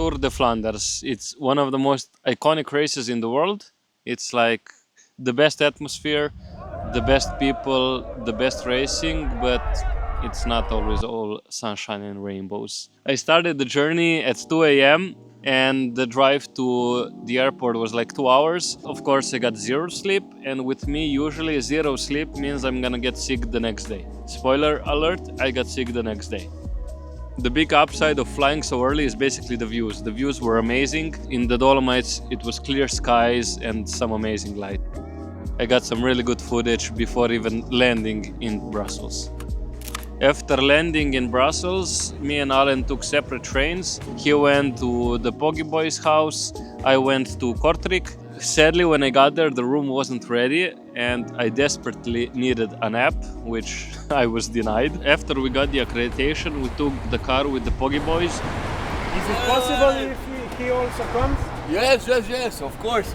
Tour de Flanders. It's one of the most iconic races in the world. It's like the best atmosphere, the best people, the best racing, but it's not always all sunshine and rainbows. I started the journey at 2 a.m. and the drive to the airport was like 2 hours. Of course, I got zero sleep, and with me, usually zero sleep means I'm gonna get sick the next day. Spoiler alert, I got sick the next day. The big upside of flying so early is basically the views. The views were amazing. In the Dolomites, it was clear skies and some amazing light. I got some really good footage before even landing in Brussels. After landing in Brussels, me and Alan took separate trains. He went to the Pogi Boys' house. I went to Kortrijk. Sadly, when I got there, the room wasn't ready and I desperately needed a nap, which I was denied. After we got the accreditation, we took the car with the Pogi Boys. Is it possible if he also comes? Yes, of course.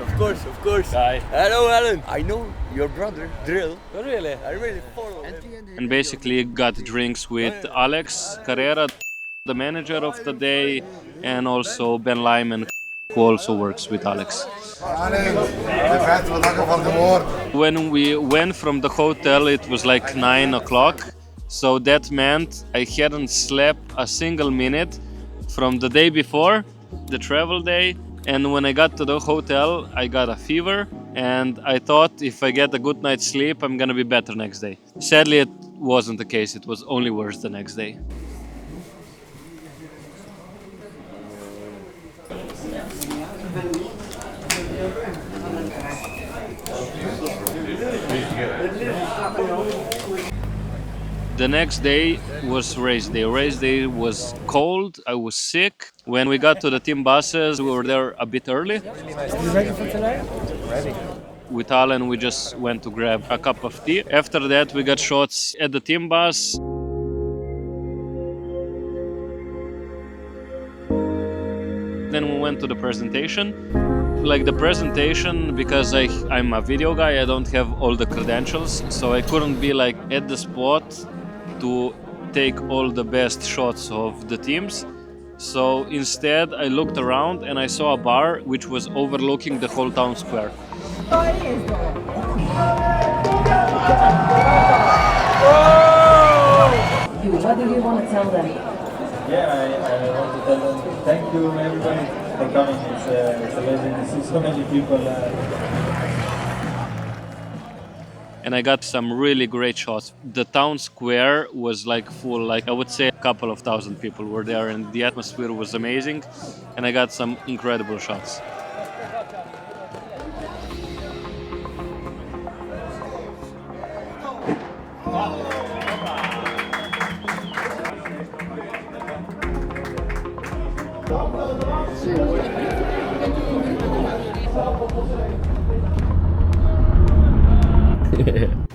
Hi. Hello, Alan. I know your brother, Drill. Oh, really? I really follow him. And basically got drinks with Alex Carrera, the manager of the day, and also Ben Lyman, who also works with Alex. When we went from the hotel, it was like 9 o'clock. So that meant I hadn't slept a single minute from the day before, the travel day. And when I got to the hotel, I got a fever. And I thought if I get a good night's sleep, I'm gonna be better next day. Sadly, it wasn't the case. It was only worse the next day. The next day was race day. Race day was cold. I was sick. When we got to the team buses, we were there a bit early. You ready for tonight? Ready. With Alan, we just went to grab a cup of tea. After that, we got shots at the team bus. Then we went to the presentation. Like the presentation, because I'm a video guy, I don't have all the credentials, so I couldn't be like at the spot to take all the best shots of the teams. So instead, I looked around and I saw a bar which was overlooking the whole town square. What do you want to tell them? Yeah, I want to tell them thank you everybody for coming. It's amazing to see so many people. And I got some really great shots. The town square was like full, like I would say a couple of thousand people were there, and the atmosphere was amazing. And I got some incredible shots.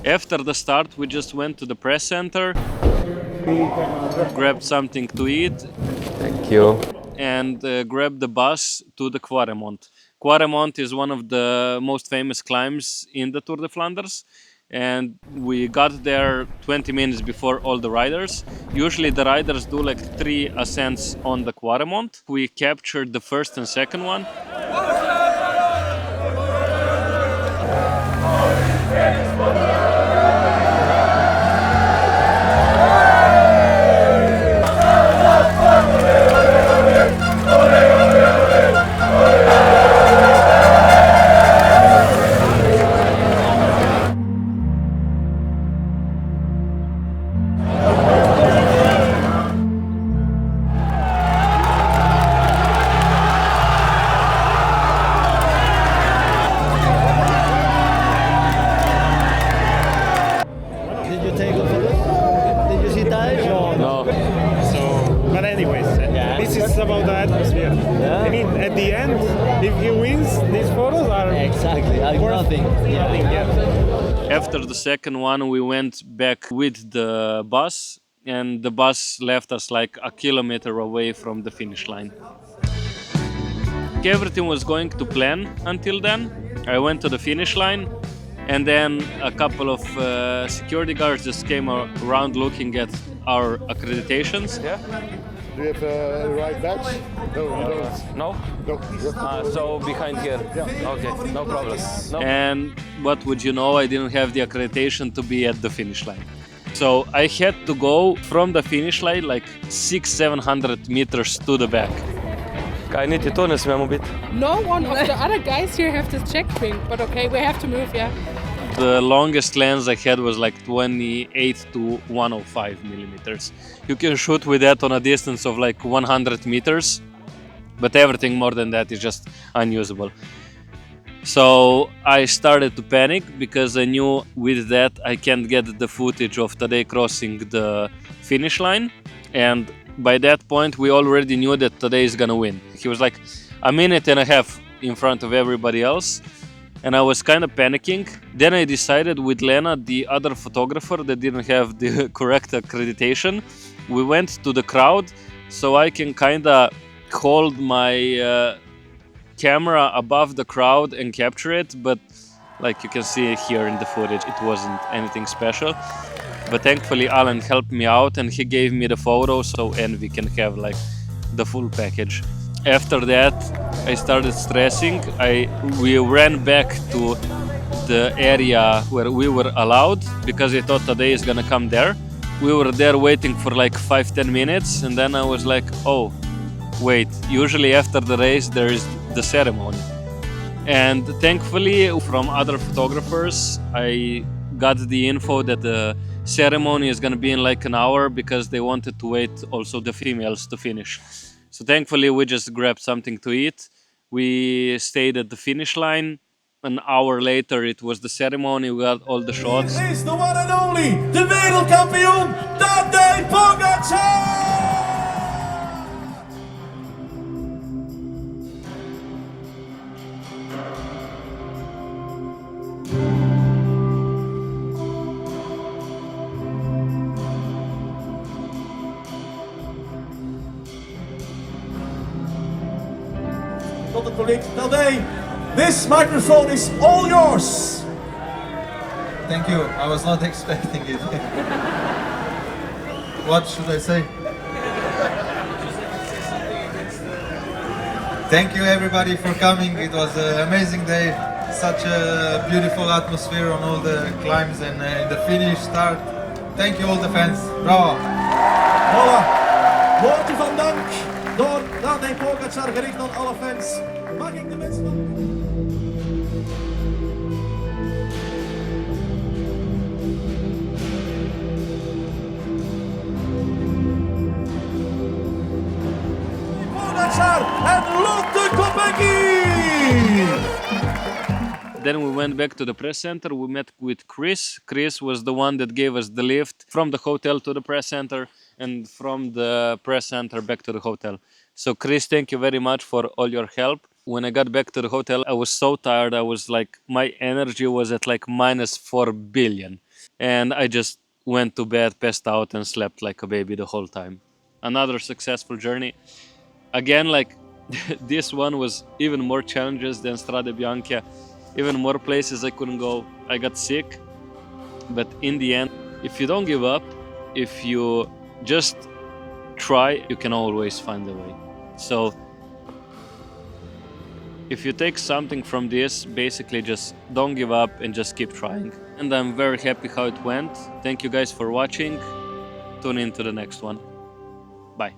After the start, we just went to the press center, grabbed something to eat. Thank you. And grabbed the bus to the Kwaremont. Kwaremont is one of the most famous climbs in the Tour de Flanders. And we got there 20 minutes before all the riders. Usually the riders do like 3 ascents on the Kwaremont. We captured the first and second one. This is about the atmosphere. Yeah. I mean, at the end, if he wins, these photos are Exactly, like worth nothing. nothing. Yeah. After the second one, we went back with the bus, and the bus left us like a kilometer away from the finish line. Everything was going to plan until then. I went to the finish line, and then a couple of security guards just came around looking at our accreditations. Yeah. Do you have a right badge? No, you don't. No? No. So behind here. Okay, no problem. No. And what would you know, I didn't have the accreditation to be at the finish line. So I had to go from the finish line like 600-700 meters to the back. Kaj niti to ne smemo biti. No one of the other guys here have this checkpoint, but okay, we have to move, yeah. The longest lens I had was like 28 to 105 millimeters. You can shoot with that on a distance of like 100 meters, but everything more than that is just unusable. So I started to panic because I knew with that I can't get the footage of Tadej crossing the finish line. And by that point, we already knew that Tadej is gonna win. He was like a minute and a half in front of everybody else. And I was kind of panicking. Then I decided with Lena, the other photographer that didn't have the correct accreditation, we went to the crowd so I can kind of hold my camera above the crowd and capture it. But like you can see here in the footage, it wasn't anything special. But thankfully Alan helped me out and he gave me the photo so ENVE can have like the full package. After that, I started stressing. We ran back to the area where we were allowed because I thought Tadej is gonna come there. We were there waiting for like 5-10 minutes and then I was like, oh, wait, usually after the race there is the ceremony. And thankfully from other photographers, I got the info that the ceremony is gonna be in like an hour because they wanted to wait also the females to finish. So thankfully we just grabbed something to eat. We stayed at the finish line. An hour later it was the ceremony, we got all the shots. It is the one and only, de wereldkampioen, Tadej Pogačar! Tot het publiek, Tadej, this microphone is all yours. Thank you. I was not expecting it. What should I say? Thank you everybody for coming. It was an amazing day. Such a beautiful atmosphere on all the climbs and the finish start. Thank you all the fans. Bravo. Voilà. Woorden van dank door Tadej Pogačar gericht aan alle fans. Mag ik de mensen van... Pogačar en Lotte Kopecky! Then we went back to the press center. We met with Chris. Chris was the one that gave us the lift from the hotel to the press center and from the press center back to the hotel. So Chris, thank you very much for all your help. When I got back to the hotel, I was so tired. I was like, my energy was at like -4 billion. And I just went to bed, passed out and slept like a baby the whole time. Another successful journey. Again, like this one was even more challenges than Strade Bianche. Even more places I couldn't go. I got sick. But in the end, if you don't give up, if you just try, you can always find a way. So if you take something from this, basically just don't give up and just keep trying. And I'm very happy how it went. Thank you guys for watching. Tune in to the next one. Bye.